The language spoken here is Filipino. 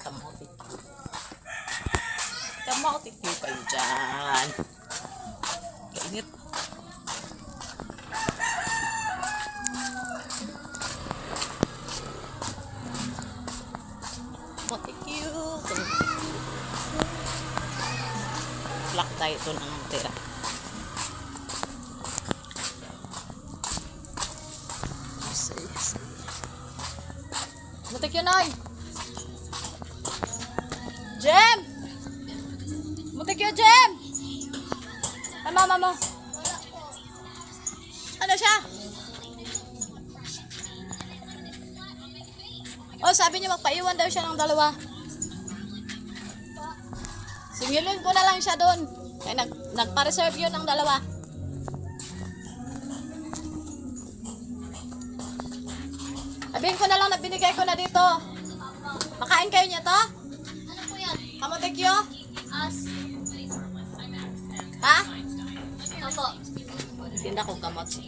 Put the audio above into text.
Kamote. Kamote kayo dyan. Kainit. Kamote cute. Black tayo ito ng tira. Kamote cute na. Jem! Mutik yun, Jem! Ay, mama mo. Ano siya? Oh, sabi niya magpaiwan daw siya ng dalawa. Singilin ko na lang siya doon. Ay, nagpa-reserve yun ng dalawa. Sabihin ko na lang na binigay ko na dito. Makain kayo niya to? Kamote kyo? Ha? Opo. Tinda ko kamote.